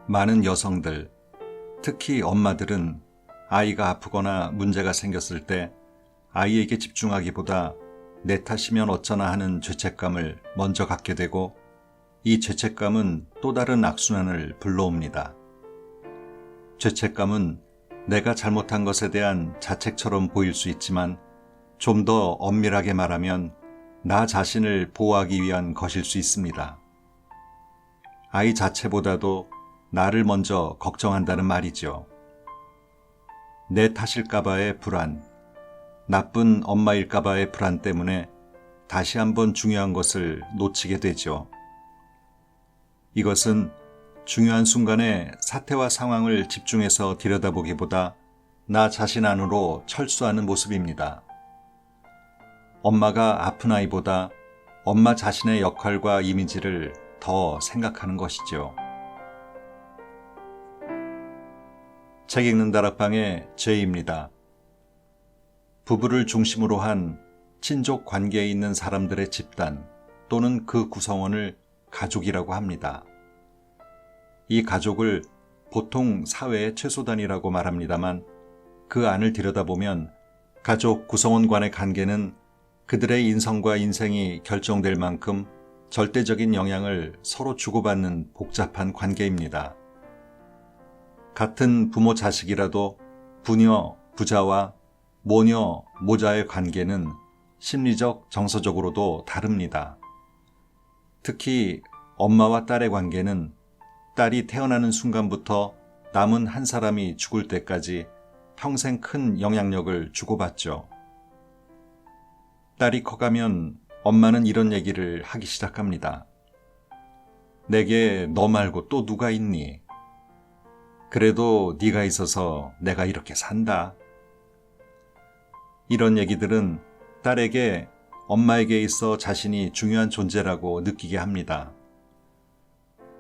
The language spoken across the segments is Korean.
많은 여성들, 특히 엄마들은 아이가 아프거나 문제가 생겼을 때 아이에게 집중하기보다 내 탓이면 어쩌나 하는 죄책감을 먼저 갖게 되고, 이 죄책감은 또 다른 악순환을 불러옵니다. 죄책감은 내가 잘못한 것에 대한 자책처럼 보일 수 있지만, 좀 더 엄밀하게 말하면 나 자신을 보호하기 위한 것일 수 있습니다. 아이 자체보다도 나를 먼저 걱정한다는 말이죠. 내 탓일까봐의 불안, 나쁜 엄마일까봐의 불안 때문에 다시 한번 중요한 것을 놓치게 되죠. 이것은 중요한 순간에 사태와 상황을 집중해서 들여다보기보다 나 자신 안으로 철수하는 모습입니다. 엄마가 아픈 아이보다 엄마 자신의 역할과 이미지를 더 생각하는 것이죠. 책 읽는 다락방의 제이입니다. 부부를 중심으로 한 친족 관계에 있는 사람들의 집단 또는 그 구성원을 가족이라고 합니다. 이 가족을 보통 사회의 최소단이라고 말합니다만, 그 안을 들여다보면 가족 구성원 간의 관계는 그들의 인성과 인생이 결정될 만큼 절대적인 영향을 서로 주고받는 복잡한 관계입니다. 같은 부모 자식이라도 부녀, 부자와 모녀, 모자의 관계는 심리적, 정서적으로도 다릅니다. 특히 엄마와 딸의 관계는 딸이 태어나는 순간부터 남은 한 사람이 죽을 때까지 평생 큰 영향력을 주고받죠. 딸이 커가면 엄마는 이런 얘기를 하기 시작합니다. 내게 너 말고 또 누가 있니? 그래도 네가 있어서 내가 이렇게 산다. 이런 얘기들은 딸에게 엄마에게 있어 자신이 중요한 존재라고 느끼게 합니다.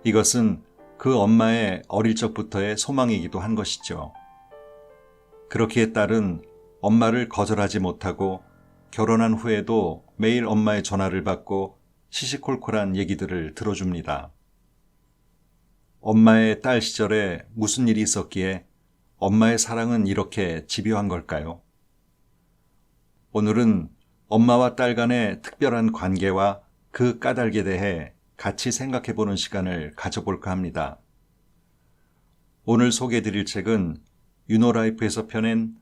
이것은 그 엄마의 어릴 적부터의 소망이기도 한 것이죠. 그렇기에 딸은 엄마를 거절하지 못하고 결혼한 후에도 매일 엄마의 전화를 받고 시시콜콜한 얘기들을 들어줍니다. 엄마의 딸 시절에 무슨 일이 있었기에 엄마의 사랑은 이렇게 집요한 걸까요? 오늘은 엄마와 딸 간의 특별한 관계와 그 까닭에 대해 같이 생각해보는 시간을 가져볼까 합니다. 오늘 소개해드릴 책은 유노라이프에서 펴낸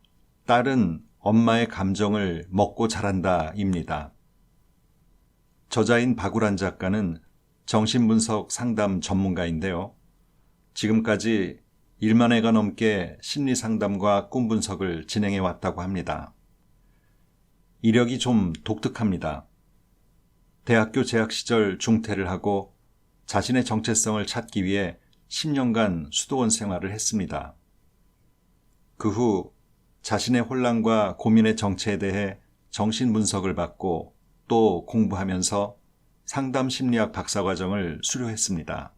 딸은 엄마의 감정을 먹고 자란다 입니다. 저자인 박우란 작가는 정신분석 상담 전문가인데요. 지금까지 1만 회가 넘게 심리상담과 꿈분석을 진행해 왔다고 합니다. 이력이 좀 독특합니다. 대학교 재학 시절 중퇴를 하고 자신의 정체성을 찾기 위해 10년간 수도원 생활을 했습니다. 그 후 자신의 혼란과 고민의 정체에 대해 정신분석을 받고 또 공부하면서 상담심리학 박사과정을 수료했습니다.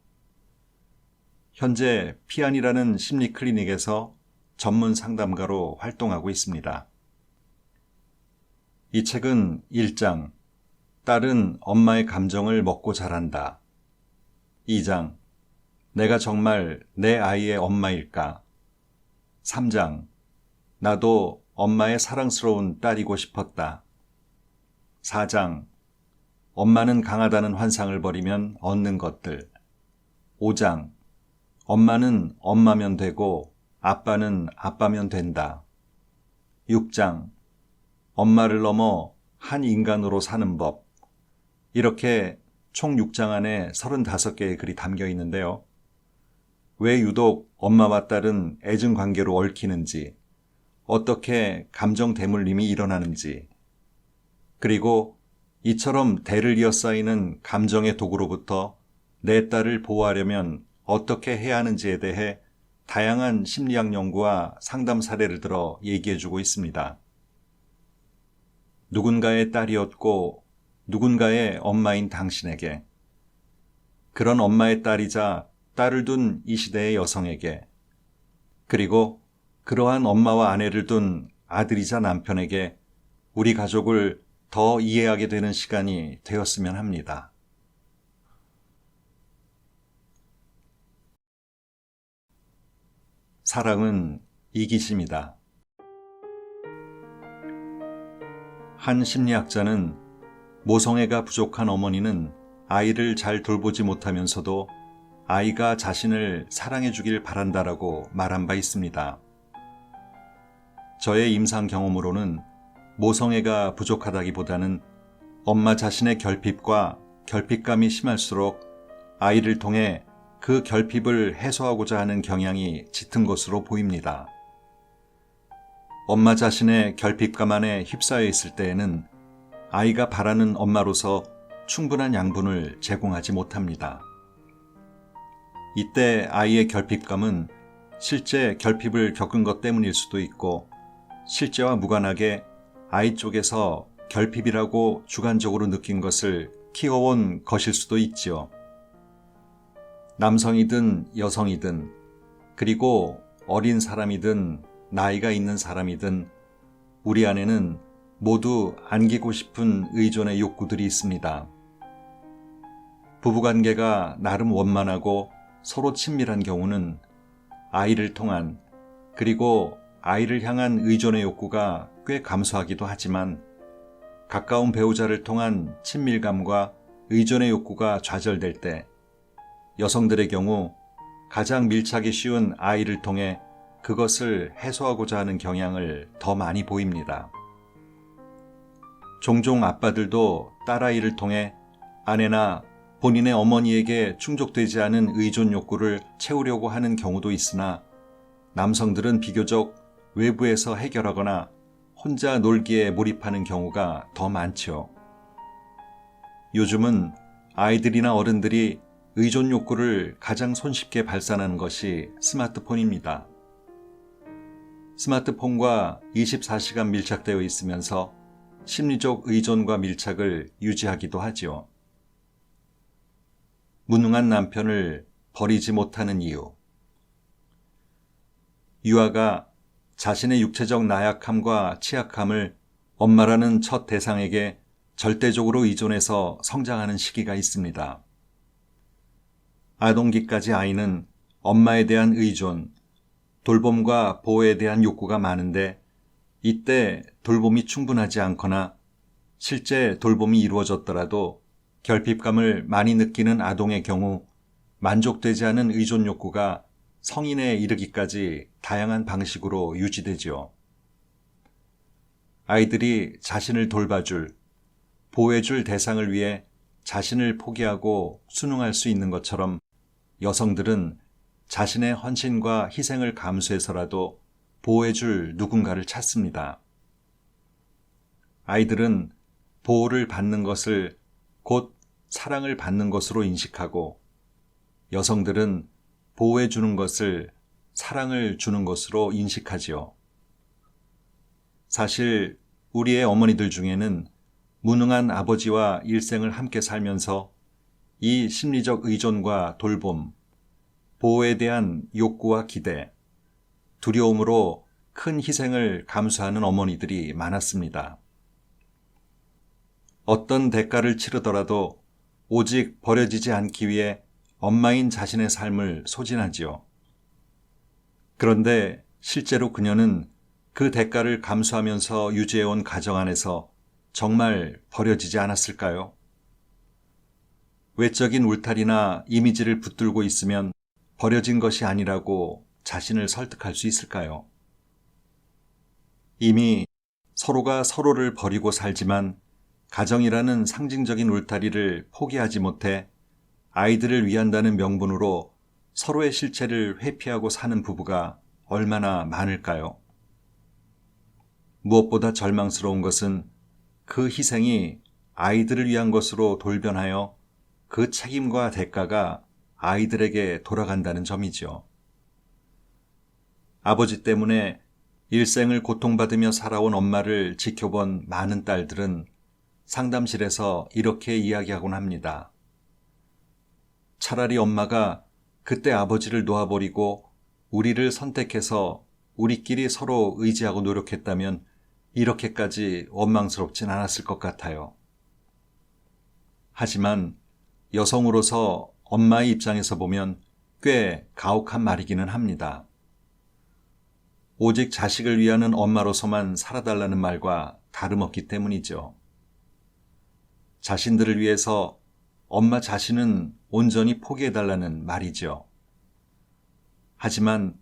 현재 피안이라는 심리클리닉에서 전문 상담가로 활동하고 있습니다. 이 책은 1장, 딸은 엄마의 감정을 먹고 자란다. 2장, 내가 정말 내 아이의 엄마일까? 3장, 나도 엄마의 사랑스러운 딸이고 싶었다. 4장, 엄마는 강하다는 환상을 버리면 얻는 것들. 5장, 엄마는 엄마면 되고 아빠는 아빠면 된다. 6장, 엄마를 넘어 한 인간으로 사는 법. 이렇게 총 6장 안에 35개의 글이 담겨 있는데요. 왜 유독 엄마와 딸은 애증 관계로 얽히는지, 어떻게 감정 대물림이 일어나는지, 그리고 이처럼 대를 이어 쌓이는 감정의 도구로부터 내 딸을 보호하려면 어떻게 해야 하는지에 대해 다양한 심리학 연구와 상담 사례를 들어 얘기해주고 있습니다. 누군가의 딸이었고 누군가의 엄마인 당신에게, 그런 엄마의 딸이자 딸을 둔 이 시대의 여성에게, 그리고 그러한 엄마와 아내를 둔 아들이자 남편에게 우리 가족을 더 이해하게 되는 시간이 되었으면 합니다. 사랑은 이기심이다. 한 심리학자는 모성애가 부족한 어머니는 아이를 잘 돌보지 못하면서도 아이가 자신을 사랑해 주길 바란다라고 말한 바 있습니다. 저의 임상 경험으로는 모성애가 부족하다기보다는 엄마 자신의 결핍과 결핍감이 심할수록 아이를 통해 그 결핍을 해소하고자 하는 경향이 짙은 것으로 보입니다. 엄마 자신의 결핍감 안에 휩싸여 있을 때에는 아이가 바라는 엄마로서 충분한 양분을 제공하지 못합니다. 이때 아이의 결핍감은 실제 결핍을 겪은 것 때문일 수도 있고 실제와 무관하게 아이 쪽에서 결핍이라고 주관적으로 느낀 것을 키워온 것일 수도 있지요. 남성이든 여성이든 그리고 어린 사람이든 나이가 있는 사람이든 우리 안에는 모두 안기고 싶은 의존의 욕구들이 있습니다. 부부관계가 나름 원만하고 서로 친밀한 경우는 아이를 통한 그리고 아이를 향한 의존의 욕구가 꽤 감소하기도 하지만 가까운 배우자를 통한 친밀감과 의존의 욕구가 좌절될 때 여성들의 경우 가장 밀착이 쉬운 아이를 통해 그것을 해소하고자 하는 경향을 더 많이 보입니다. 종종 아빠들도 딸아이를 통해 아내나 본인의 어머니에게 충족되지 않은 의존 욕구를 채우려고 하는 경우도 있으나 남성들은 비교적 외부에서 해결하거나 혼자 놀기에 몰입하는 경우가 더 많죠. 요즘은 아이들이나 어른들이 의존 욕구를 가장 손쉽게 발산하는 것이 스마트폰입니다. 스마트폰과 24시간 밀착되어 있으면서 심리적 의존과 밀착을 유지하기도 하지요. 무능한 남편을 버리지 못하는 이유. 유아가 자신의 육체적 나약함과 취약함을 엄마라는 첫 대상에게 절대적으로 의존해서 성장하는 시기가 있습니다. 아동기까지 아이는 엄마에 대한 의존, 돌봄과 보호에 대한 욕구가 많은데 이때 돌봄이 충분하지 않거나 실제 돌봄이 이루어졌더라도 결핍감을 많이 느끼는 아동의 경우 만족되지 않은 의존 욕구가 성인에 이르기까지 다양한 방식으로 유지되죠. 아이들이 자신을 돌봐줄, 보호해줄 대상을 위해 자신을 포기하고 순응할 수 있는 것처럼 여성들은 자신의 헌신과 희생을 감수해서라도 보호해줄 누군가를 찾습니다. 아이들은 보호를 받는 것을 곧 사랑을 받는 것으로 인식하고 여성들은 보호해주는 것을 사랑을 주는 것으로 인식하지요. 사실 우리의 어머니들 중에는 무능한 아버지와 일생을 함께 살면서 이 심리적 의존과 돌봄, 보호에 대한 욕구와 기대, 두려움으로 큰 희생을 감수하는 어머니들이 많았습니다. 어떤 대가를 치르더라도 오직 버려지지 않기 위해 엄마인 자신의 삶을 소진하지요. 그런데 실제로 그녀는 그 대가를 감수하면서 유지해온 가정 안에서 정말 버려지지 않았을까요? 외적인 울타리나 이미지를 붙들고 있으면 버려진 것이 아니라고 자신을 설득할 수 있을까요? 이미 서로가 서로를 버리고 살지만 가정이라는 상징적인 울타리를 포기하지 못해 아이들을 위한다는 명분으로 서로의 실체를 회피하고 사는 부부가 얼마나 많을까요? 무엇보다 절망스러운 것은 그 희생이 아이들을 위한 것으로 돌변하여 그 책임과 대가가 아이들에게 돌아간다는 점이죠. 아버지 때문에 일생을 고통받으며 살아온 엄마를 지켜본 많은 딸들은 상담실에서 이렇게 이야기하곤 합니다. 차라리 엄마가 그때 아버지를 놓아버리고 우리를 선택해서 우리끼리 서로 의지하고 노력했다면 이렇게까지 원망스럽진 않았을 것 같아요. 하지만 여성으로서 엄마의 입장에서 보면 꽤 가혹한 말이기는 합니다. 오직 자식을 위하는 엄마로서만 살아달라는 말과 다름없기 때문이죠. 자신들을 위해서 엄마 자신은 온전히 포기해달라는 말이죠. 하지만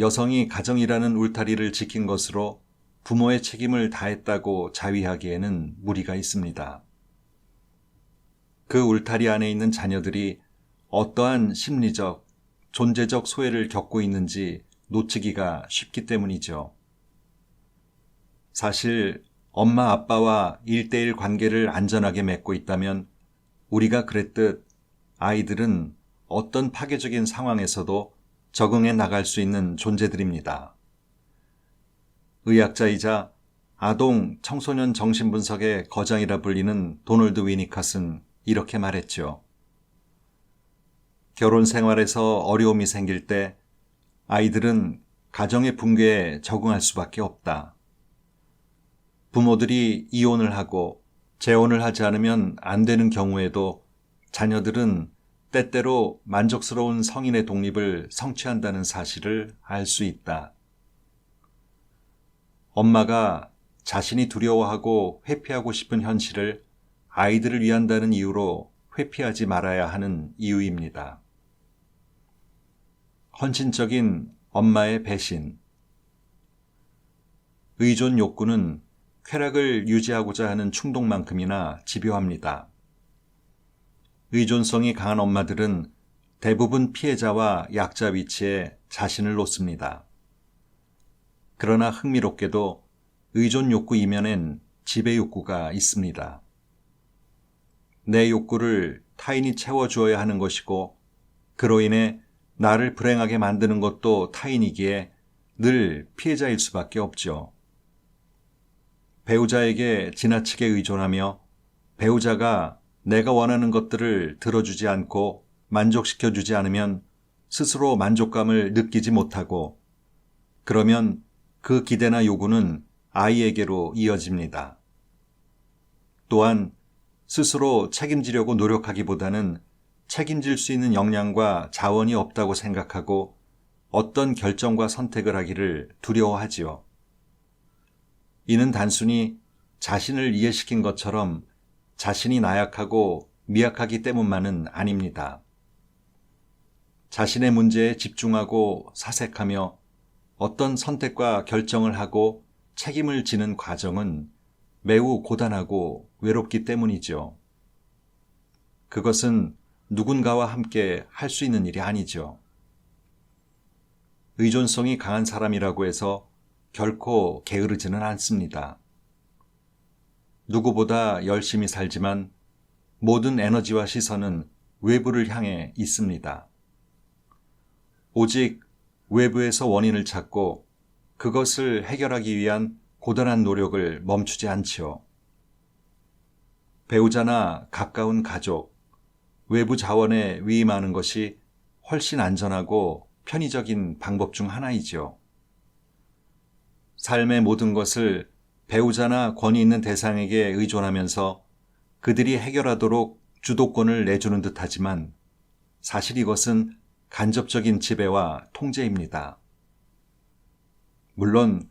여성이 가정이라는 울타리를 지킨 것으로 부모의 책임을 다했다고 자위하기에는 무리가 있습니다. 그 울타리 안에 있는 자녀들이 어떠한 심리적, 존재적 소외를 겪고 있는지 놓치기가 쉽기 때문이죠. 사실 엄마 아빠와 1대1 관계를 안전하게 맺고 있다면 우리가 그랬듯 아이들은 어떤 파괴적인 상황에서도 적응해 나갈 수 있는 존재들입니다. 의학자이자 아동 청소년 정신분석의 거장이라 불리는 도널드 위니컷은 이렇게 말했죠. 결혼 생활에서 어려움이 생길 때 아이들은 가정의 붕괴에 적응할 수밖에 없다. 부모들이 이혼을 하고 재혼을 하지 않으면 안 되는 경우에도 자녀들은 때때로 만족스러운 성인의 독립을 성취한다는 사실을 알 수 있다. 엄마가 자신이 두려워하고 회피하고 싶은 현실을 아이들을 위한다는 이유로 회피하지 말아야 하는 이유입니다. 헌신적인 엄마의 배신. 의존 욕구는 쾌락을 유지하고자 하는 충동만큼이나 집요합니다. 의존성이 강한 엄마들은 대부분 피해자와 약자 위치에 자신을 놓습니다. 그러나 흥미롭게도 의존 욕구 이면엔 지배 욕구가 있습니다. 내 욕구를 타인이 채워주어야 하는 것이고 그로 인해 나를 불행하게 만드는 것도 타인이기에 늘 피해자일 수밖에 없죠. 배우자에게 지나치게 의존하며 배우자가 내가 원하는 것들을 들어주지 않고 만족시켜주지 않으면 스스로 만족감을 느끼지 못하고 그러면 그 기대나 요구는 아이에게로 이어집니다. 또한 스스로 책임지려고 노력하기보다는 책임질 수 있는 역량과 자원이 없다고 생각하고 어떤 결정과 선택을 하기를 두려워하지요. 이는 단순히 자신을 이해시킨 것처럼 자신이 나약하고 미약하기 때문만은 아닙니다. 자신의 문제에 집중하고 사색하며 어떤 선택과 결정을 하고 책임을 지는 과정은 매우 고단하고 외롭기 때문이죠. 그것은 누군가와 함께 할 수 있는 일이 아니죠. 의존성이 강한 사람이라고 해서 결코 게으르지는 않습니다. 누구보다 열심히 살지만 모든 에너지와 시선은 외부를 향해 있습니다. 오직 외부에서 원인을 찾고 그것을 해결하기 위한 고단한 노력을 멈추지 않지요. 배우자나 가까운 가족, 외부 자원에 위임하는 것이 훨씬 안전하고 편의적인 방법 중 하나이죠. 삶의 모든 것을 배우자나 권위 있는 대상에게 의존하면서 그들이 해결하도록 주도권을 내주는 듯하지만 사실 이것은 간접적인 지배와 통제입니다. 물론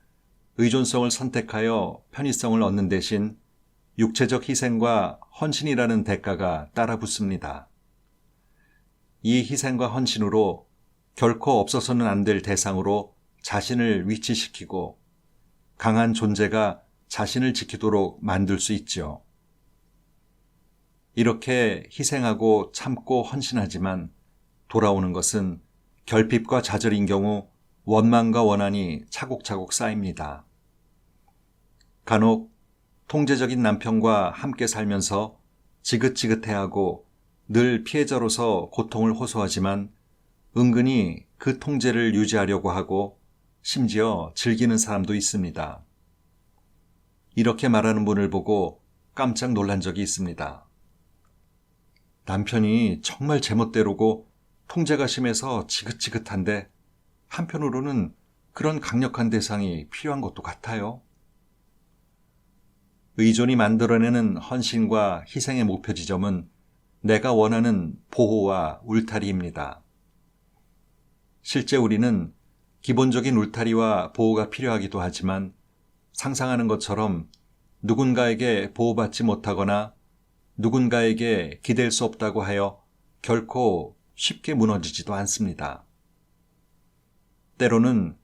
의존성을 선택하여 편의성을 얻는 대신 육체적 희생과 헌신이라는 대가가 따라붙습니다. 이 희생과 헌신으로 결코 없어서는 안 될 대상으로 자신을 위치시키고 강한 존재가 자신을 지키도록 만들 수 있죠. 이렇게 희생하고 참고 헌신하지만 돌아오는 것은 결핍과 좌절인 경우 원망과 원한이 차곡차곡 쌓입니다. 간혹 통제적인 남편과 함께 살면서 지긋지긋해하고 늘 피해자로서 고통을 호소하지만 은근히 그 통제를 유지하려고 하고 심지어 즐기는 사람도 있습니다. 이렇게 말하는 분을 보고 깜짝 놀란 적이 있습니다. 남편이 정말 제멋대로고 통제가 심해서 지긋지긋한데 한편으로는 그런 강력한 대상이 필요한 것도 같아요. 의존이 만들어내는 헌신과 희생의 목표 지점은 내가 원하는 보호와 울타리입니다. 실제 우리는 기본적인 울타리와 보호가 필요하기도 하지만 상상하는 것처럼 누군가에게 보호받지 못하거나 누군가에게 기댈 수 없다고 하여 결코 쉽게 무너지지도 않습니다. 때로는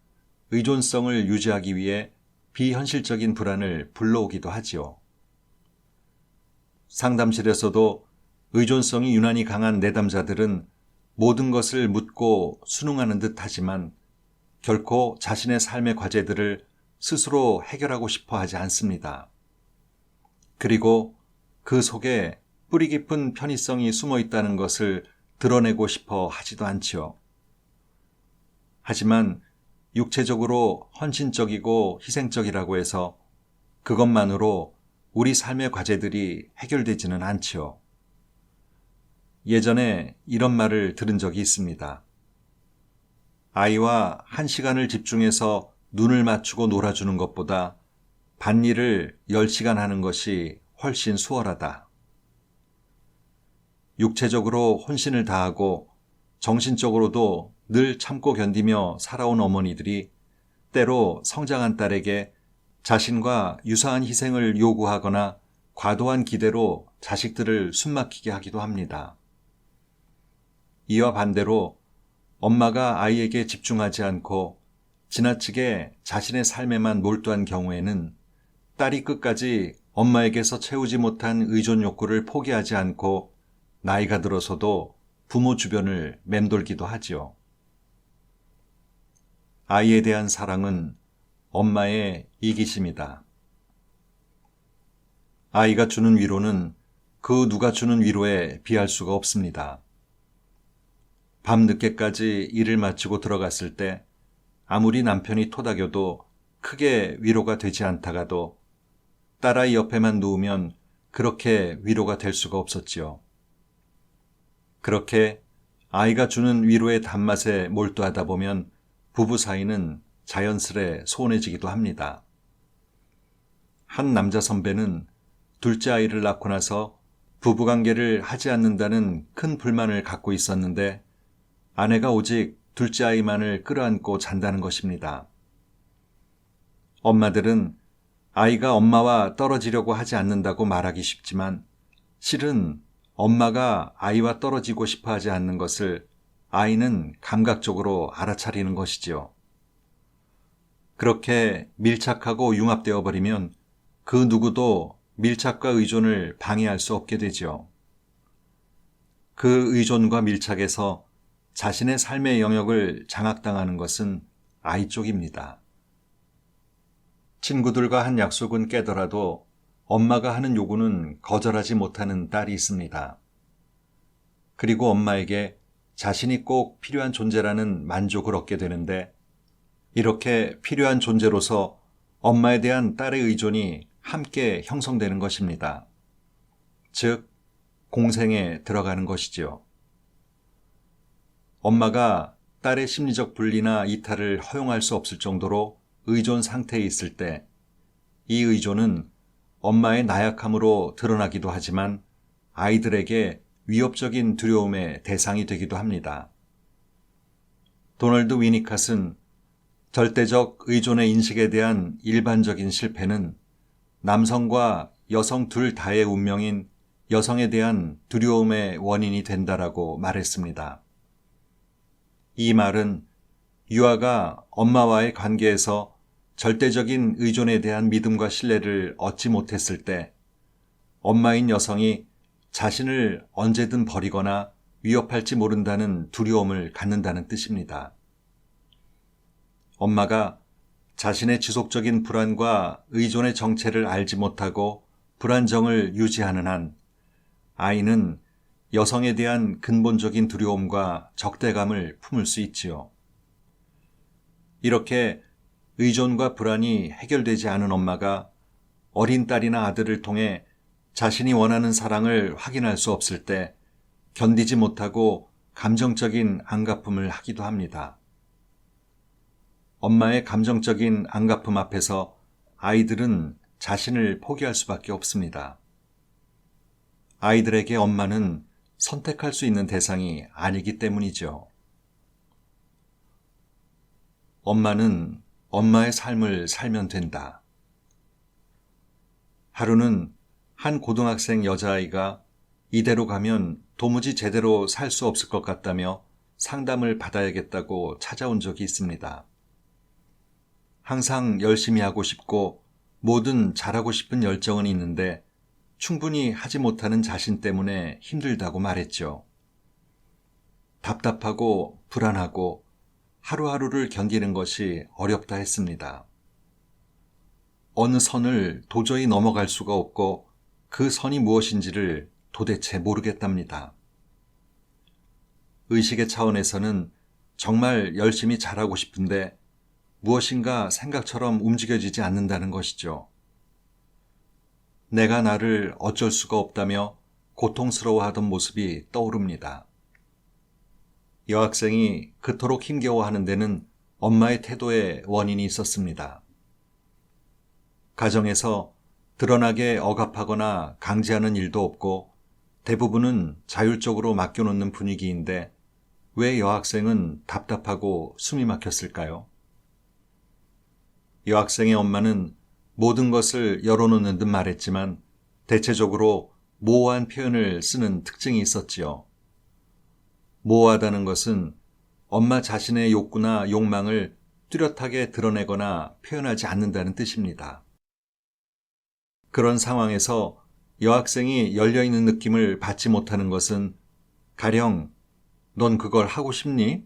의존성을 유지하기 위해 비현실적인 불안을 불러오기도 하지요. 상담실에서도 의존성이 유난히 강한 내담자들은 모든 것을 묻고 순응하는 듯 하지만 결코 자신의 삶의 과제들을 스스로 해결하고 싶어 하지 않습니다. 그리고 그 속에 뿌리 깊은 편의성이 숨어 있다는 것을 드러내고 싶어 하지도 않지요. 하지만 육체적으로 헌신적이고 희생적이라고 해서 그것만으로 우리 삶의 과제들이 해결되지는 않지요. 예전에 이런 말을 들은 적이 있습니다. 아이와 1시간을 집중해서 눈을 맞추고 놀아주는 것보다 밭일을 10시간 하는 것이 훨씬 수월하다. 육체적으로 혼신을 다하고 정신적으로도 늘 참고 견디며 살아온 어머니들이 때로 성장한 딸에게 자신과 유사한 희생을 요구하거나 과도한 기대로 자식들을 숨막히게 하기도 합니다. 이와 반대로 엄마가 아이에게 집중하지 않고 지나치게 자신의 삶에만 몰두한 경우에는 딸이 끝까지 엄마에게서 채우지 못한 의존 욕구를 포기하지 않고 나이가 들어서도 부모 주변을 맴돌기도 하지요. 아이에 대한 사랑은 엄마의 이기심이다. 아이가 주는 위로는 그 누가 주는 위로에 비할 수가 없습니다. 밤 늦게까지 일을 마치고 들어갔을 때 아무리 남편이 토닥여도 크게 위로가 되지 않다가도 딸아이 옆에만 누우면 그렇게 위로가 될 수가 없었지요. 그렇게 아이가 주는 위로의 단맛에 몰두하다 보면 부부 사이는 자연스레 소원해지기도 합니다. 한 남자 선배는 둘째 아이를 낳고 나서 부부관계를 하지 않는다는 큰 불만을 갖고 있었는데 아내가 오직 둘째 아이만을 끌어안고 잔다는 것입니다. 엄마들은 아이가 엄마와 떨어지려고 하지 않는다고 말하기 쉽지만 실은 엄마가 아이와 떨어지고 싶어 하지 않는 것을 아이는 감각적으로 알아차리는 것이지요. 그렇게 밀착하고 융합되어 버리면 그 누구도 밀착과 의존을 방해할 수 없게 되지요. 그 의존과 밀착에서 자신의 삶의 영역을 장악당하는 것은 아이 쪽입니다. 친구들과 한 약속은 깨더라도 엄마가 하는 요구는 거절하지 못하는 딸이 있습니다. 그리고 엄마에게 자신이 꼭 필요한 존재라는 만족을 얻게 되는데 이렇게 필요한 존재로서 엄마에 대한 딸의 의존이 함께 형성되는 것입니다. 즉, 공생에 들어가는 것이지요. 엄마가 딸의 심리적 분리나 이탈을 허용할 수 없을 정도로 의존 상태에 있을 때 이 의존은 엄마의 나약함으로 드러나기도 하지만 아이들에게 위협적인 두려움의 대상이 되기도 합니다. 도널드 위니캇은 절대적 의존의 인식에 대한 일반적인 실패는 남성과 여성 둘 다의 운명인 여성에 대한 두려움의 원인이 된다라고 말했습니다. 이 말은 유아가 엄마와의 관계에서 절대적인 의존에 대한 믿음과 신뢰를 얻지 못했을 때 엄마인 여성이 자신을 언제든 버리거나 위협할지 모른다는 두려움을 갖는다는 뜻입니다. 엄마가 자신의 지속적인 불안과 의존의 정체를 알지 못하고 불안정을 유지하는 한 아이는 여성에 대한 근본적인 두려움과 적대감을 품을 수 있지요. 이렇게 의존과 불안이 해결되지 않은 엄마가 어린 딸이나 아들을 통해 자신이 원하는 사랑을 확인할 수 없을 때 견디지 못하고 감정적인 안갚음을 하기도 합니다. 엄마의 감정적인 안갚음 앞에서 아이들은 자신을 포기할 수밖에 없습니다. 아이들에게 엄마는 선택할 수 있는 대상이 아니기 때문이죠. 엄마는 엄마의 삶을 살면 된다. 하루는 한 고등학생 여자아이가 이대로 가면 도무지 제대로 살 수 없을 것 같다며 상담을 받아야겠다고 찾아온 적이 있습니다. 항상 열심히 하고 싶고 뭐든 잘하고 싶은 열정은 있는데 충분히 하지 못하는 자신 때문에 힘들다고 말했죠. 답답하고 불안하고 하루하루를 견디는 것이 어렵다 했습니다. 어느 선을 도저히 넘어갈 수가 없고 그 선이 무엇인지를 도대체 모르겠답니다. 의식의 차원에서는 정말 열심히 잘하고 싶은데 무엇인가 생각처럼 움직여지지 않는다는 것이죠. 내가 나를 어쩔 수가 없다며 고통스러워하던 모습이 떠오릅니다. 여학생이 그토록 힘겨워하는 데는 엄마의 태도에 원인이 있었습니다. 가정에서 드러나게 억압하거나 강제하는 일도 없고 대부분은 자율적으로 맡겨놓는 분위기인데 왜 여학생은 답답하고 숨이 막혔을까요? 여학생의 엄마는 모든 것을 열어놓는 듯 말했지만 대체적으로 모호한 표현을 쓰는 특징이 있었지요. 모호하다는 것은 엄마 자신의 욕구나 욕망을 뚜렷하게 드러내거나 표현하지 않는다는 뜻입니다. 그런 상황에서 여학생이 열려있는 느낌을 받지 못하는 것은 가령 넌 그걸 하고 싶니?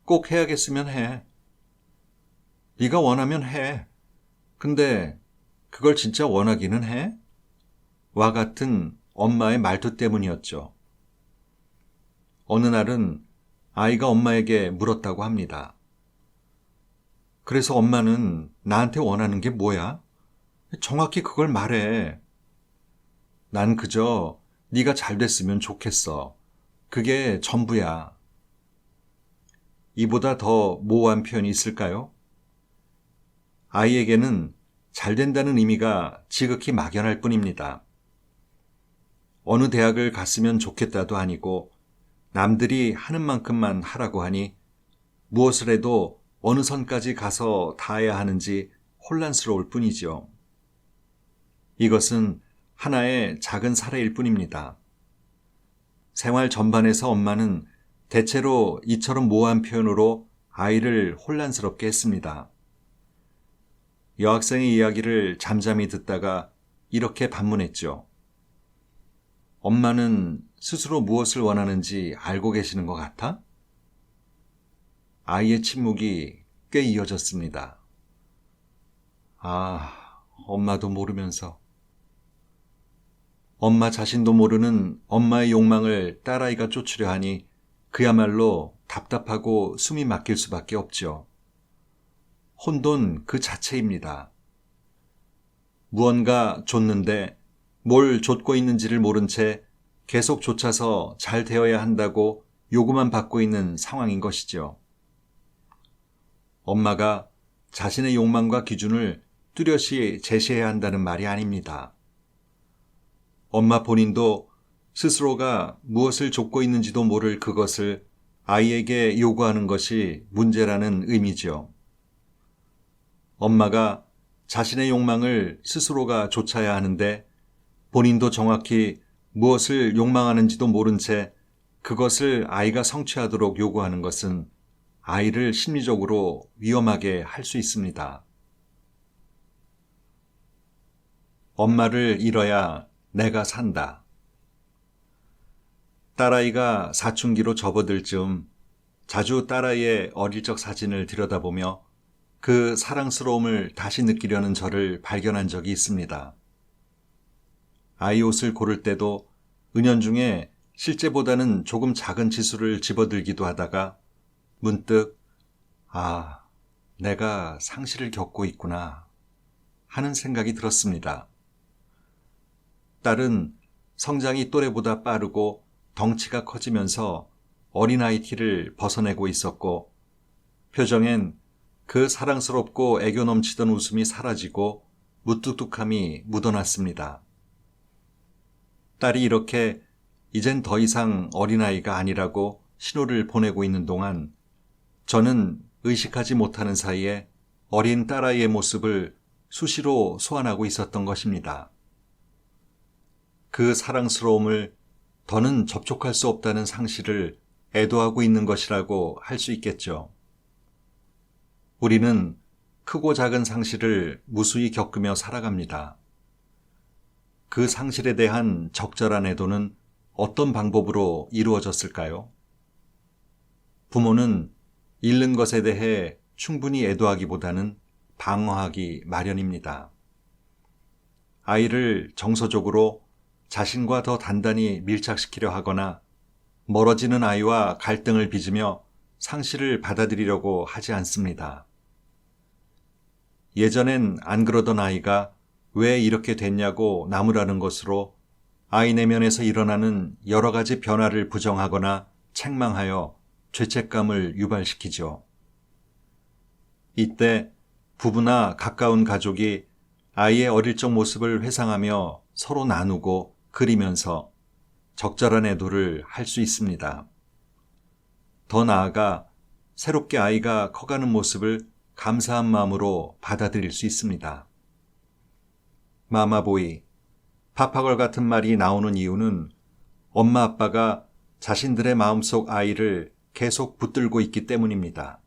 꼭 해야겠으면 해. 네가 원하면 해. 근데 그걸 진짜 원하기는 해? 와 같은 엄마의 말투 때문이었죠. 어느 날은 아이가 엄마에게 물었다고 합니다. 그래서 엄마는 나한테 원하는 게 뭐야? 정확히 그걸 말해. 난 그저 네가 잘 됐으면 좋겠어. 그게 전부야. 이보다 더 모호한 표현이 있을까요? 아이에게는 잘 된다는 의미가 지극히 막연할 뿐입니다. 어느 대학을 갔으면 좋겠다도 아니고 남들이 하는 만큼만 하라고 하니 무엇을 해도 어느 선까지 가서 닿아야 하는지 혼란스러울 뿐이죠. 이것은 하나의 작은 사례일 뿐입니다. 생활 전반에서 엄마는 대체로 이처럼 모호한 표현으로 아이를 혼란스럽게 했습니다. 여학생의 이야기를 잠잠히 듣다가 이렇게 반문했죠. 엄마는 스스로 무엇을 원하는지 알고 계시는 것 같아? 아이의 침묵이 꽤 이어졌습니다. 엄마도 모르면서. 엄마 자신도 모르는 엄마의 욕망을 딸아이가 쫓으려 하니 그야말로 답답하고 숨이 막힐 수밖에 없죠. 혼돈 그 자체입니다. 무언가 줬는데 뭘 줬고 있는지를 모른 채 계속 쫓아서 잘 되어야 한다고 요구만 받고 있는 상황인 것이죠. 엄마가 자신의 욕망과 기준을 뚜렷이 제시해야 한다는 말이 아닙니다. 엄마 본인도 스스로가 무엇을 줬고 있는지도 모를 그것을 아이에게 요구하는 것이 문제라는 의미죠. 엄마가 자신의 욕망을 스스로가 좇아야 하는데 본인도 정확히 무엇을 욕망하는지도 모른 채 그것을 아이가 성취하도록 요구하는 것은 아이를 심리적으로 위험하게 할 수 있습니다. 엄마를 잃어야 내가 산다. 딸아이가 사춘기로 접어들 즈음 자주 딸아이의 어릴 적 사진을 들여다보며 그 사랑스러움을 다시 느끼려는 저를 발견한 적이 있습니다. 아이 옷을 고를 때도 은연중에 실제보다는 조금 작은 치수를 집어들기도 하다가 문득 내가 상실을 겪고 있구나 하는 생각이 들었습니다. 딸은 성장이 또래보다 빠르고 덩치가 커지면서 어린아이 티를 벗어내고 있었고 표정엔 그 사랑스럽고 애교 넘치던 웃음이 사라지고 무뚝뚝함이 묻어났습니다. 딸이 이렇게 이젠 더 이상 어린아이가 아니라고 신호를 보내고 있는 동안 저는 의식하지 못하는 사이에 어린 딸아이의 모습을 수시로 소환하고 있었던 것입니다. 그 사랑스러움을 더는 접촉할 수 없다는 상실을 애도하고 있는 것이라고 할 수 있겠죠. 우리는 크고 작은 상실을 무수히 겪으며 살아갑니다. 그 상실에 대한 적절한 애도는 어떤 방법으로 이루어졌을까요? 부모는 잃는 것에 대해 충분히 애도하기보다는 방어하기 마련입니다. 아이를 정서적으로 자신과 더 단단히 밀착시키려 하거나 멀어지는 아이와 갈등을 빚으며 상실을 받아들이려고 하지 않습니다. 예전엔 안 그러던 아이가 왜 이렇게 됐냐고 나무라는 것으로 아이 내면에서 일어나는 여러 가지 변화를 부정하거나 책망하여 죄책감을 유발시키죠. 이때 부부나 가까운 가족이 아이의 어릴 적 모습을 회상하며 서로 나누고 그리면서 적절한 애도를 할 수 있습니다. 더 나아가 새롭게 아이가 커가는 모습을 감사한 마음으로 받아들일 수 있습니다. 마마보이, 파파걸 같은 말이 나오는 이유는 엄마 아빠가 자신들의 마음속 아이를 계속 붙들고 있기 때문입니다.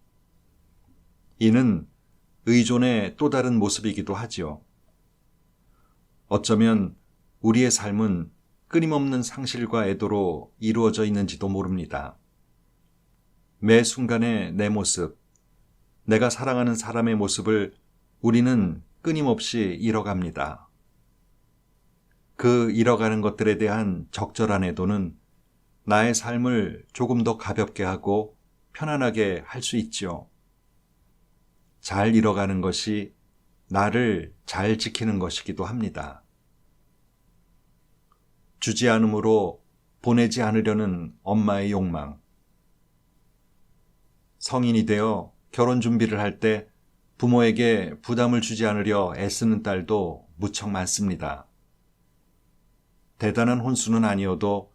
이는 의존의 또 다른 모습이기도 하지요. 어쩌면 우리의 삶은 끊임없는 상실과 애도로 이루어져 있는지도 모릅니다. 매 순간의 내 모습, 내가 사랑하는 사람의 모습을 우리는 끊임없이 잃어갑니다. 그 잃어가는 것들에 대한 적절한 애도는 나의 삶을 조금 더 가볍게 하고 편안하게 할 수 있지요. 잘 잃어가는 것이 나를 잘 지키는 것이기도 합니다. 주지 않음으로 보내지 않으려는 엄마의 욕망. 성인이 되어 결혼 준비를 할 때 부모에게 부담을 주지 않으려 애쓰는 딸도 무척 많습니다. 대단한 혼수는 아니어도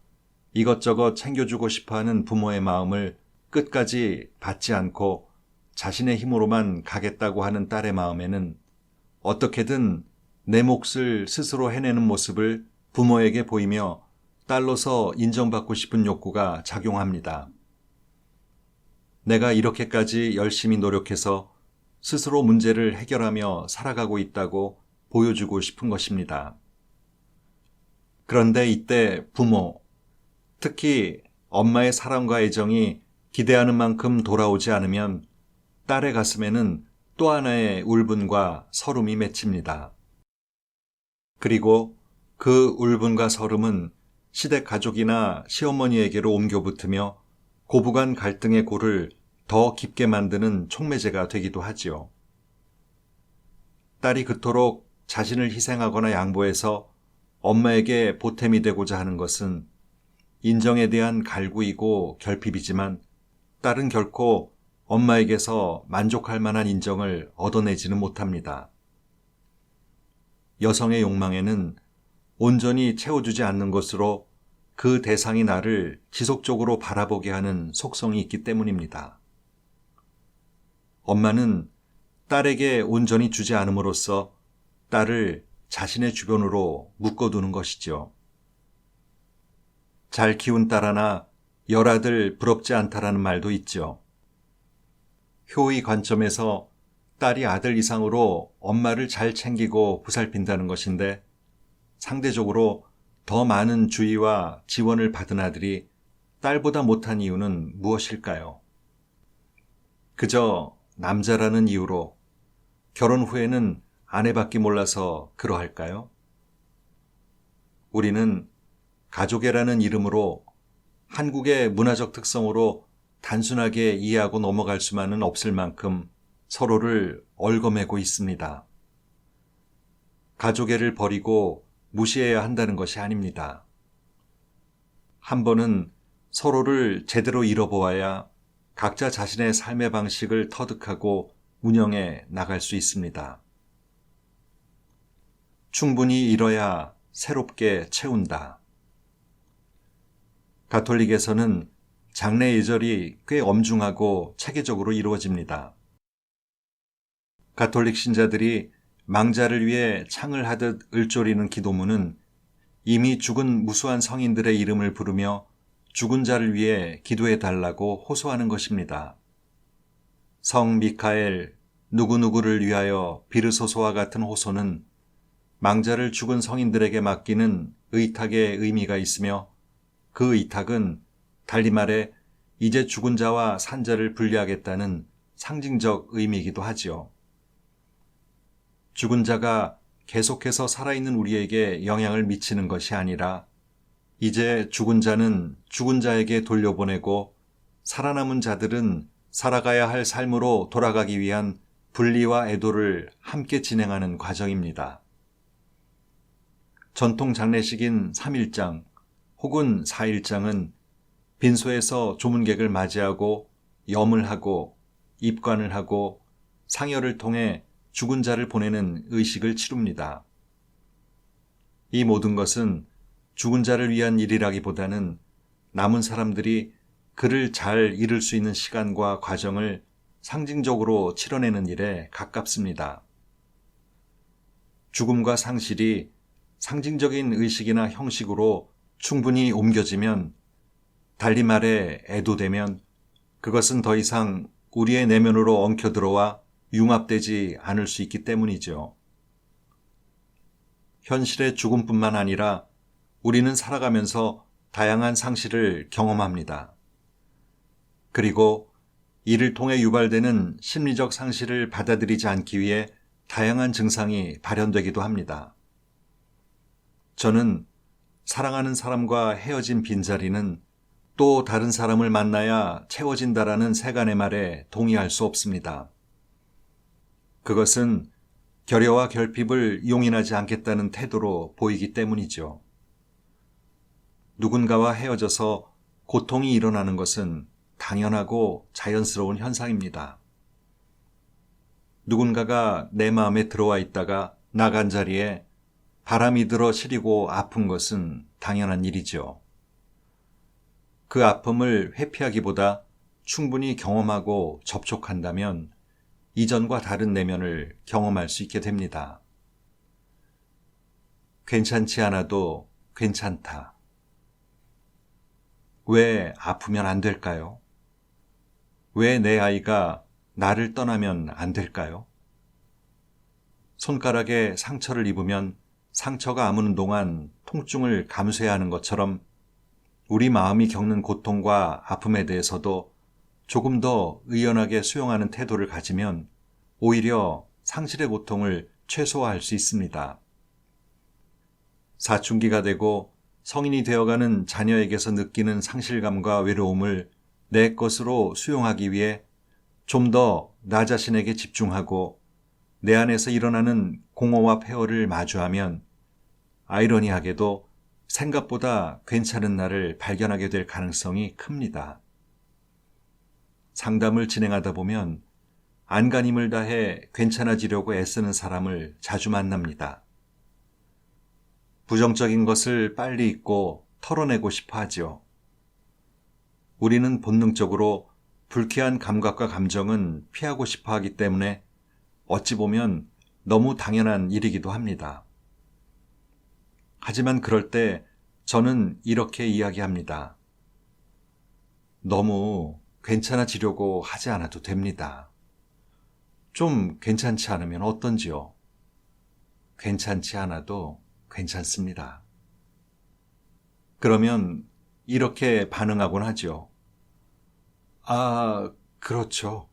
이것저것 챙겨주고 싶어하는 부모의 마음을 끝까지 받지 않고 자신의 힘으로만 가겠다고 하는 딸의 마음에는 어떻게든 내 몫을 스스로 해내는 모습을 부모에게 보이며 딸로서 인정받고 싶은 욕구가 작용합니다. 내가 이렇게까지 열심히 노력해서 스스로 문제를 해결하며 살아가고 있다고 보여주고 싶은 것입니다. 그런데 이때 부모, 특히 엄마의 사랑과 애정이 기대하는 만큼 돌아오지 않으면 딸의 가슴에는 또 하나의 울분과 서름이 맺힙니다. 그리고 그 울분과 서름은 시댁 가족이나 시어머니에게로 옮겨 붙으며 고부간 갈등의 골을 더 깊게 만드는 촉매제가 되기도 하지요. 딸이 그토록 자신을 희생하거나 양보해서 엄마에게 보탬이 되고자 하는 것은 인정에 대한 갈구이고 결핍이지만 딸은 결코 엄마에게서 만족할 만한 인정을 얻어내지는 못합니다. 여성의 욕망에는 온전히 채워주지 않는 것으로 그 대상이 나를 지속적으로 바라보게 하는 속성이 있기 때문입니다. 엄마는 딸에게 온전히 주지 않음으로써 딸을 자신의 주변으로 묶어두는 것이죠. 잘 키운 딸 하나 열아들 부럽지 않다라는 말도 있죠. 효의 관점에서 딸이 아들 이상으로 엄마를 잘 챙기고 보살핀다는 것인데 상대적으로 더 많은 주의와 지원을 받은 아들이 딸보다 못한 이유는 무엇일까요? 그저 남자라는 이유로 결혼 후에는 아내밖에 몰라서 그러할까요? 우리는 가족애라는 이름으로 한국의 문화적 특성으로 단순하게 이해하고 넘어갈 수만은 없을 만큼 서로를 얽어매고 있습니다. 가족애를 버리고 무시해야 한다는 것이 아닙니다. 한 번은 서로를 제대로 잃어보아야 각자 자신의 삶의 방식을 터득하고 운영해 나갈 수 있습니다. 충분히 잃어야 새롭게 채운다. 가톨릭에서는 장례 예절이 꽤 엄중하고 체계적으로 이루어집니다. 가톨릭 신자들이 망자를 위해 창을 하듯 을조리는 기도문은 이미 죽은 무수한 성인들의 이름을 부르며 죽은 자를 위해 기도해 달라고 호소하는 것입니다. 성 미카엘 누구누구를 위하여 비르소서와 같은 호소는 망자를 죽은 성인들에게 맡기는 의탁의 의미가 있으며 그 의탁은 달리 말해 이제 죽은 자와 산 자를 분리하겠다는 상징적 의미이기도 하지요. 죽은 자가 계속해서 살아있는 우리에게 영향을 미치는 것이 아니라 이제 죽은 자는 죽은 자에게 돌려보내고 살아남은 자들은 살아가야 할 삶으로 돌아가기 위한 분리와 애도를 함께 진행하는 과정입니다. 전통 장례식인 3일장 혹은 4일장은 빈소에서 조문객을 맞이하고 염을 하고 입관을 하고 상여를 통해 죽은 자를 보내는 의식을 치룹니다. 이 모든 것은 죽은 자를 위한 일이라기보다는 남은 사람들이 그를 잘 이룰 수 있는 시간과 과정을 상징적으로 치러내는 일에 가깝습니다. 죽음과 상실이 상징적인 의식이나 형식으로 충분히 옮겨지면, 달리 말해 애도되면 그것은 더 이상 우리의 내면으로 엉켜들어와 융합되지 않을 수 있기 때문이죠. 현실의 죽음뿐만 아니라 우리는 살아가면서 다양한 상실을 경험합니다. 그리고 이를 통해 유발되는 심리적 상실을 받아들이지 않기 위해 다양한 증상이 발현되기도 합니다. 저는 사랑하는 사람과 헤어진 빈자리는 또 다른 사람을 만나야 채워진다라는 세간의 말에 동의할 수 없습니다. 그것은 결여와 결핍을 용인하지 않겠다는 태도로 보이기 때문이죠. 누군가와 헤어져서 고통이 일어나는 것은 당연하고 자연스러운 현상입니다. 누군가가 내 마음에 들어와 있다가 나간 자리에 바람이 들어 시리고 아픈 것은 당연한 일이죠. 그 아픔을 회피하기보다 충분히 경험하고 접촉한다면 이전과 다른 내면을 경험할 수 있게 됩니다. 괜찮지 않아도 괜찮다. 왜 아프면 안 될까요? 왜 내 아이가 나를 떠나면 안 될까요? 손가락에 상처를 입으면 상처가 아무는 동안 통증을 감수해야 하는 것처럼 우리 마음이 겪는 고통과 아픔에 대해서도 조금 더 의연하게 수용하는 태도를 가지면 오히려 상실의 고통을 최소화할 수 있습니다. 사춘기가 되고 성인이 되어가는 자녀에게서 느끼는 상실감과 외로움을 내 것으로 수용하기 위해 좀 더 나 자신에게 집중하고 내 안에서 일어나는 공허와 폐허를 마주하면 아이러니하게도 생각보다 괜찮은 나를 발견하게 될 가능성이 큽니다. 상담을 진행하다 보면 안간힘을 다해 괜찮아지려고 애쓰는 사람을 자주 만납니다. 부정적인 것을 빨리 잊고 털어내고 싶어 하죠. 우리는 본능적으로 불쾌한 감각과 감정은 피하고 싶어 하기 때문에 어찌 보면 너무 당연한 일이기도 합니다. 하지만 그럴 때 저는 이렇게 이야기합니다. 너무 괜찮아지려고 하지 않아도 됩니다. 좀 괜찮지 않으면 어떤지요? 괜찮지 않아도 괜찮습니다. 그러면 이렇게 반응하곤 하죠. 아, 그렇죠.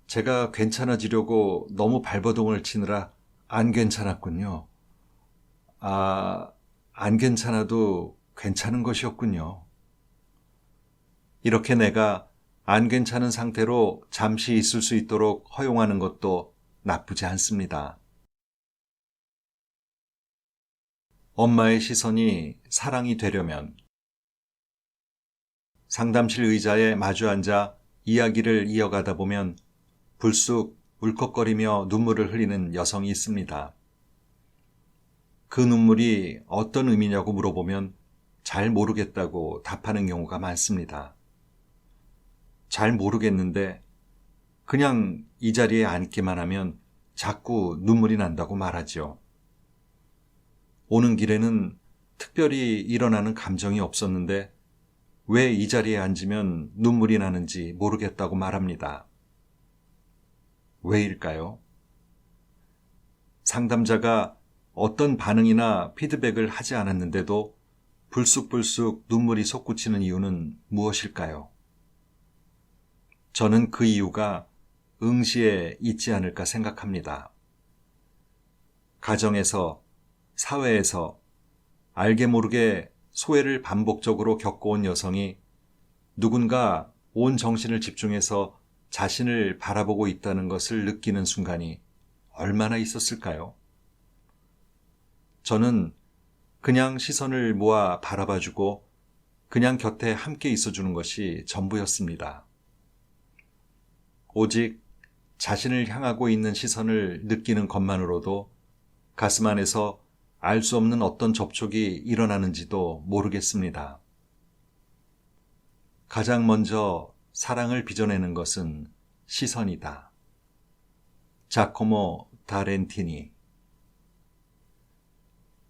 제가 괜찮아지려고 너무 발버둥을 치느라 안 괜찮았군요. 아, 안 괜찮아도 괜찮은 것이었군요. 이렇게 내가 안 괜찮은 상태로 잠시 있을 수 있도록 허용하는 것도 나쁘지 않습니다. 엄마의 시선이 사랑이 되려면 상담실 의자에 마주 앉아 이야기를 이어가다 보면 불쑥 울컥거리며 눈물을 흘리는 여성이 있습니다. 그 눈물이 어떤 의미냐고 물어보면 잘 모르겠다고 답하는 경우가 많습니다. 잘 모르겠는데 그냥 이 자리에 앉기만 하면 자꾸 눈물이 난다고 말하죠. 오는 길에는 특별히 일어나는 감정이 없었는데 왜 이 자리에 앉으면 눈물이 나는지 모르겠다고 말합니다. 왜일까요? 상담자가 어떤 반응이나 피드백을 하지 않았는데도 불쑥불쑥 눈물이 솟구치는 이유는 무엇일까요? 저는 그 이유가 응시에 있지 않을까 생각합니다. 가정에서, 사회에서 알게 모르게 소외를 반복적으로 겪어온 여성이 누군가 온 정신을 집중해서 자신을 바라보고 있다는 것을 느끼는 순간이 얼마나 있었을까요? 저는 그냥 시선을 모아 바라봐주고 그냥 곁에 함께 있어주는 것이 전부였습니다. 오직 자신을 향하고 있는 시선을 느끼는 것만으로도 가슴 안에서 알 수 없는 어떤 접촉이 일어나는지도 모르겠습니다. 가장 먼저 사랑을 빚어내는 것은 시선이다. 자코모 다렌티니.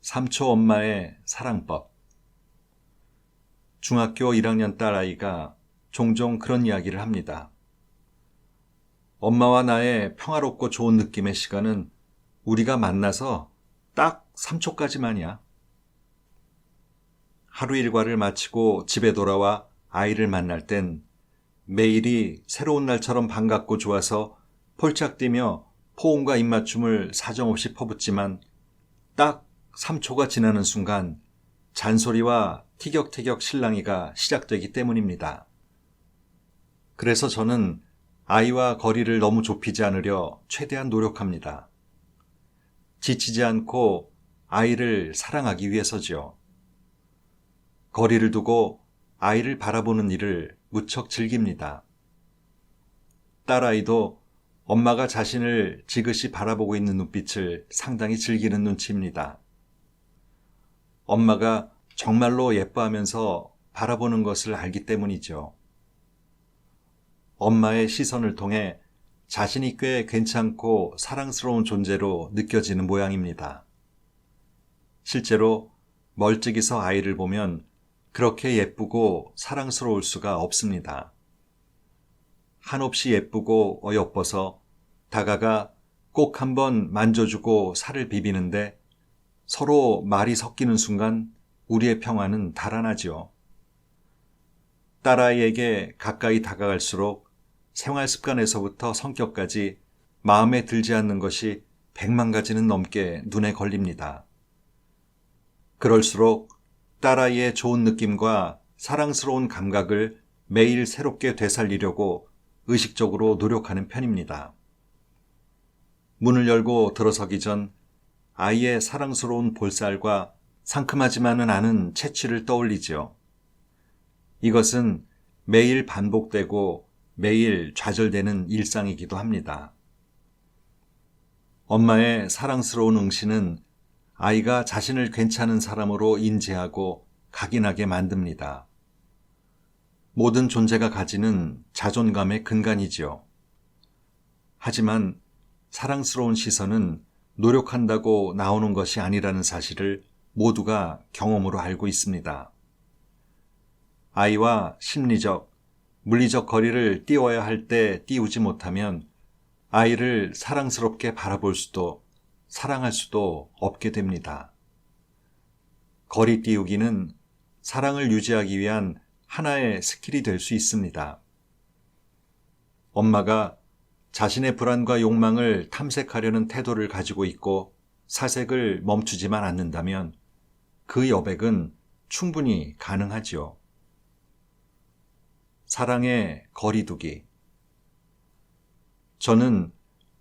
삼초 엄마의 사랑법. 중학교 1학년 딸 아이가 종종 그런 이야기를 합니다. 엄마와 나의 평화롭고 좋은 느낌의 시간은 우리가 만나서 딱 3초까지만이야. 하루 일과를 마치고 집에 돌아와 아이를 만날 땐 매일이 새로운 날처럼 반갑고 좋아서 폴짝 뛰며 포옹과 입맞춤을 사정없이 퍼붓지만 딱 3초가 지나는 순간 잔소리와 티격태격 실랑이가 시작되기 때문입니다. 그래서 저는 아이와 거리를 너무 좁히지 않으려 최대한 노력합니다. 지치지 않고 아이를 사랑하기 위해서지요. 거리를 두고 아이를 바라보는 일을 무척 즐깁니다. 딸아이도 엄마가 자신을 지그시 바라보고 있는 눈빛을 상당히 즐기는 눈치입니다. 엄마가 정말로 예뻐하면서 바라보는 것을 알기 때문이죠. 엄마의 시선을 통해 자신이 꽤 괜찮고 사랑스러운 존재로 느껴지는 모양입니다. 실제로 멀찍이서 아이를 보면 그렇게 예쁘고 사랑스러울 수가 없습니다. 한없이 예쁘고 어여뻐서 다가가 꼭 한번 만져주고 살을 비비는데 서로 말이 섞이는 순간 우리의 평화는 달아나지요. 딸아이에게 가까이 다가갈수록 생활 습관에서부터 성격까지 마음에 들지 않는 것이 100만 가지는 넘게 눈에 걸립니다. 그럴수록 딸아이의 좋은 느낌과 사랑스러운 감각을 매일 새롭게 되살리려고 의식적으로 노력하는 편입니다. 문을 열고 들어서기 전 아이의 사랑스러운 볼살과 상큼하지만은 않은 채취를 떠올리지요. 이것은 매일 반복되고 매일 좌절되는 일상이기도 합니다. 엄마의 사랑스러운 응시는 아이가 자신을 괜찮은 사람으로 인지하고 각인하게 만듭니다. 모든 존재가 가지는 자존감의 근간이지요. 하지만 사랑스러운 시선은 노력한다고 나오는 것이 아니라는 사실을 모두가 경험으로 알고 있습니다. 아이와 심리적, 물리적 거리를 띄워야 할 때 띄우지 못하면 아이를 사랑스럽게 바라볼 수도 사랑할 수도 없게 됩니다. 거리 띄우기는 사랑을 유지하기 위한 하나의 스킬이 될 수 있습니다. 엄마가 자신의 불안과 욕망을 탐색하려는 태도를 가지고 있고 사색을 멈추지만 않는다면 그 여백은 충분히 가능하지요. 사랑의 거리두기. 저는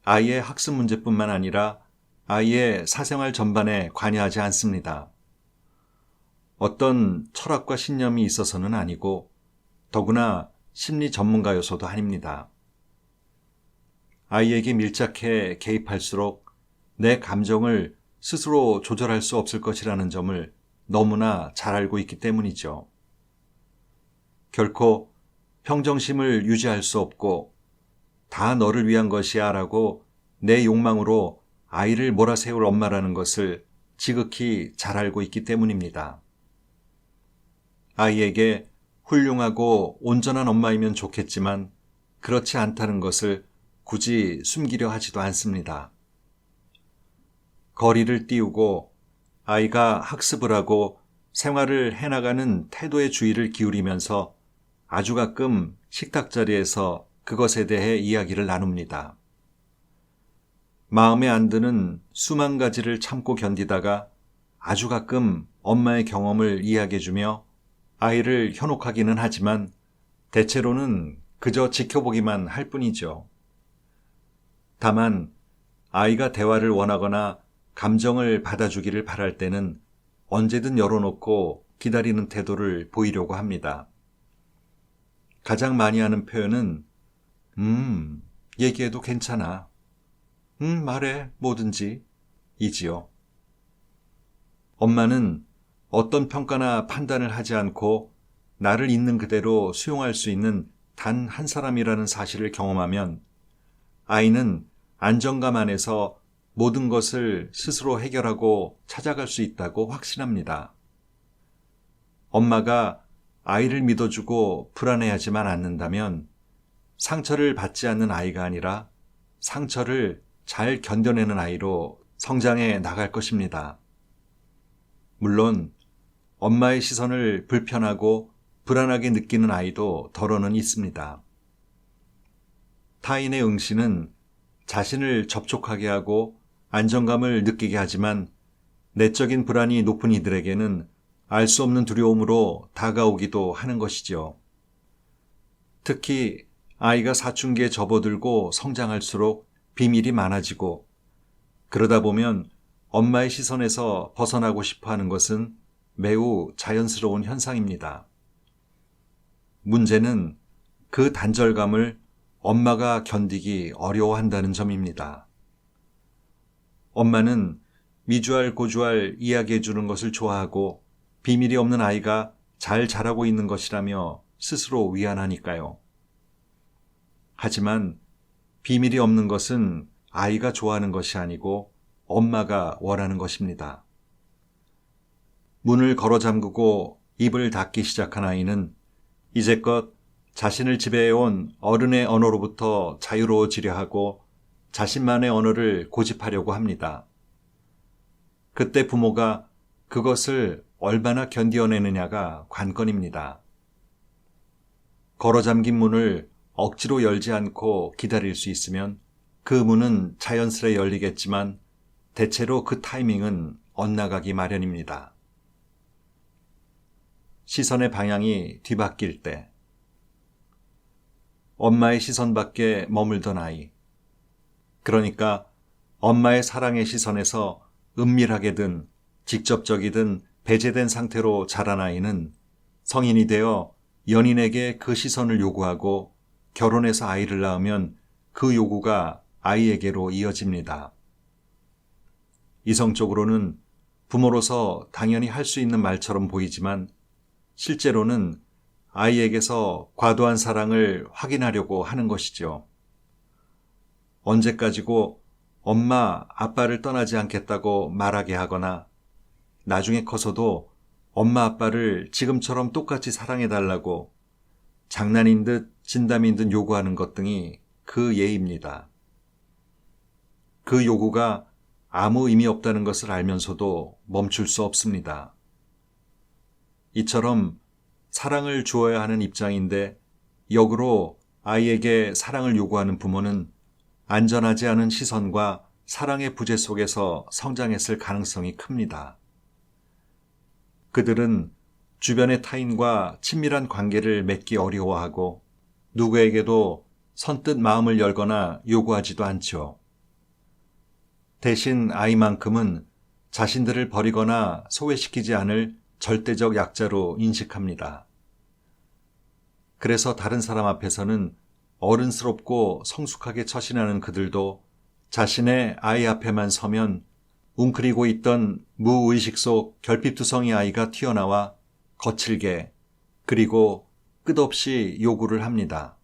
아이의 학습 문제뿐만 아니라 아이의 사생활 전반에 관여하지 않습니다. 어떤 철학과 신념이 있어서는 아니고 더구나 심리 전문가여서도 아닙니다. 아이에게 밀착해 개입할수록 내 감정을 스스로 조절할 수 없을 것이라는 점을 너무나 잘 알고 있기 때문이죠. 결코 평정심을 유지할 수 없고 다 너를 위한 것이야 라고 내 욕망으로 아이를 몰아세울 엄마라는 것을 지극히 잘 알고 있기 때문입니다. 아이에게 훌륭하고 온전한 엄마이면 좋겠지만 그렇지 않다는 것을 굳이 숨기려 하지도 않습니다. 거리를 띄우고 아이가 학습을 하고 생활을 해나가는 태도의 주의를 기울이면서 아주 가끔 식탁 자리에서 그것에 대해 이야기를 나눕니다. 마음에 안 드는 수만 가지를 참고 견디다가 아주 가끔 엄마의 경험을 이야기해주며 아이를 현혹하기는 하지만 대체로는 그저 지켜보기만 할 뿐이죠. 다만 아이가 대화를 원하거나 감정을 받아주기를 바랄 때는 언제든 열어놓고 기다리는 태도를 보이려고 합니다. 가장 많이 하는 표현은 얘기해도 괜찮아. 말해, 뭐든지 이지요. 엄마는 어떤 평가나 판단을 하지 않고 나를 있는 그대로 수용할 수 있는 단 한 사람이라는 사실을 경험하면 아이는 안정감 안에서 모든 것을 스스로 해결하고 찾아갈 수 있다고 확신합니다. 엄마가 아이를 믿어주고 불안해하지만 않는다면 상처를 받지 않는 아이가 아니라 상처를 잘 견뎌내는 아이로 성장해 나갈 것입니다. 물론 엄마의 시선을 불편하고 불안하게 느끼는 아이도 덜어는 있습니다. 타인의 응시는 자신을 접촉하게 하고 안정감을 느끼게 하지만 내적인 불안이 높은 이들에게는 알 수 없는 두려움으로 다가오기도 하는 것이죠. 특히 아이가 사춘기에 접어들고 성장할수록 비밀이 많아지고 그러다 보면 엄마의 시선에서 벗어나고 싶어 하는 것은 매우 자연스러운 현상입니다. 문제는 그 단절감을 엄마가 견디기 어려워한다는 점입니다. 엄마는 미주알 고주알 이야기해 주는 것을 좋아하고 비밀이 없는 아이가 잘 자라고 있는 것이라며 스스로 위안하니까요. 하지만 비밀이 없는 것은 아이가 좋아하는 것이 아니고 엄마가 원하는 것입니다. 문을 걸어 잠그고 입을 닫기 시작한 아이는 이제껏 자신을 지배해온 어른의 언어로부터 자유로워지려 하고 자신만의 언어를 고집하려고 합니다. 그때 부모가 그것을 얼마나 견디어내느냐가 관건입니다. 걸어 잠긴 문을 억지로 열지 않고 기다릴 수 있으면 그 문은 자연스레 열리겠지만 대체로 그 타이밍은 엇나가기 마련입니다. 시선의 방향이 뒤바뀔 때, 엄마의 시선 밖에 머물던 아이, 그러니까 엄마의 사랑의 시선에서 은밀하게든 직접적이든 배제된 상태로 자란 아이는 성인이 되어 연인에게 그 시선을 요구하고 결혼해서 아이를 낳으면 그 요구가 아이에게로 이어집니다. 이성적으로는 부모로서 당연히 할 수 있는 말처럼 보이지만 실제로는 아이에게서 과도한 사랑을 확인하려고 하는 것이죠. 언제까지고 엄마, 아빠를 떠나지 않겠다고 말하게 하거나 나중에 커서도 엄마, 아빠를 지금처럼 똑같이 사랑해달라고 장난인 듯 진담인 듯 요구하는 것 등이 그 예입니다. 그 요구가 아무 의미 없다는 것을 알면서도 멈출 수 없습니다. 이처럼 사랑을 주어야 하는 입장인데 역으로 아이에게 사랑을 요구하는 부모는 안전하지 않은 시선과 사랑의 부재 속에서 성장했을 가능성이 큽니다. 그들은 주변의 타인과 친밀한 관계를 맺기 어려워하고 누구에게도 선뜻 마음을 열거나 요구하지도 않죠. 대신 아이만큼은 자신들을 버리거나 소외시키지 않을 절대적 약자로 인식합니다. 그래서 다른 사람 앞에서는 어른스럽고 성숙하게 처신하는 그들도 자신의 아이 앞에만 서면 웅크리고 있던 무의식 속 결핍투성이 아이가 튀어나와 거칠게 그리고 끝없이 요구를 합니다.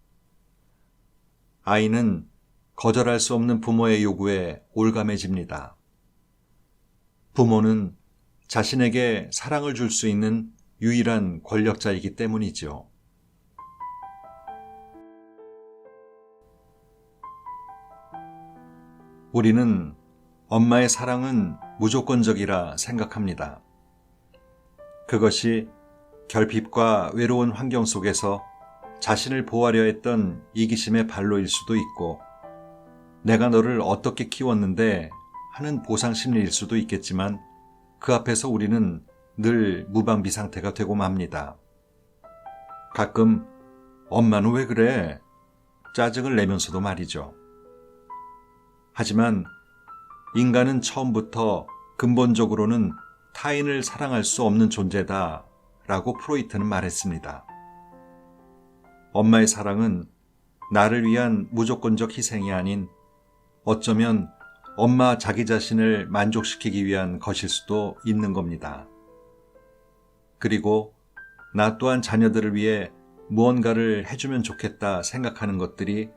아이는 거절할 수 없는 부모의 요구에 올감해집니다. 부모는 자신에게 사랑을 줄 수 있는 유일한 권력자이기 때문이죠. 우리는 엄마의 사랑은 무조건적이라 생각합니다. 그것이 결핍과 외로운 환경 속에서 자신을 보호하려 했던 이기심의 발로일 수도 있고, 내가 너를 어떻게 키웠는데 하는 보상 심리일 수도 있겠지만, 그 앞에서 우리는 늘 무방비 상태가 되고 맙니다. 가끔 엄마는 왜 그래? 짜증을 내면서도 말이죠. 하지만 인간은 처음부터 근본적으로는 타인을 사랑할 수 없는 존재다 라고 프로이트는 말했습니다. 엄마의 사랑은 나를 위한 무조건적 희생이 아닌 어쩌면 엄마 자기 자신을 만족시키기 위한 것일 수도 있는 겁니다. 그리고 나 또한 자녀들을 위해 무언가를 해주면 좋겠다 생각하는 것들이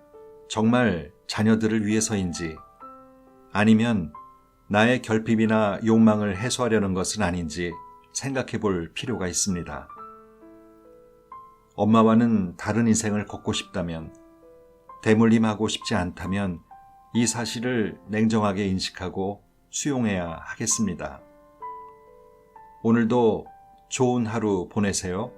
정말 자녀들을 위해서인지, 아니면 나의 결핍이나 욕망을 해소하려는 것은 아닌지 생각해 볼 필요가 있습니다. 엄마와는 다른 인생을 걷고 싶다면, 대물림하고 싶지 않다면 이 사실을 냉정하게 인식하고 수용해야 하겠습니다. 오늘도 좋은 하루 보내세요.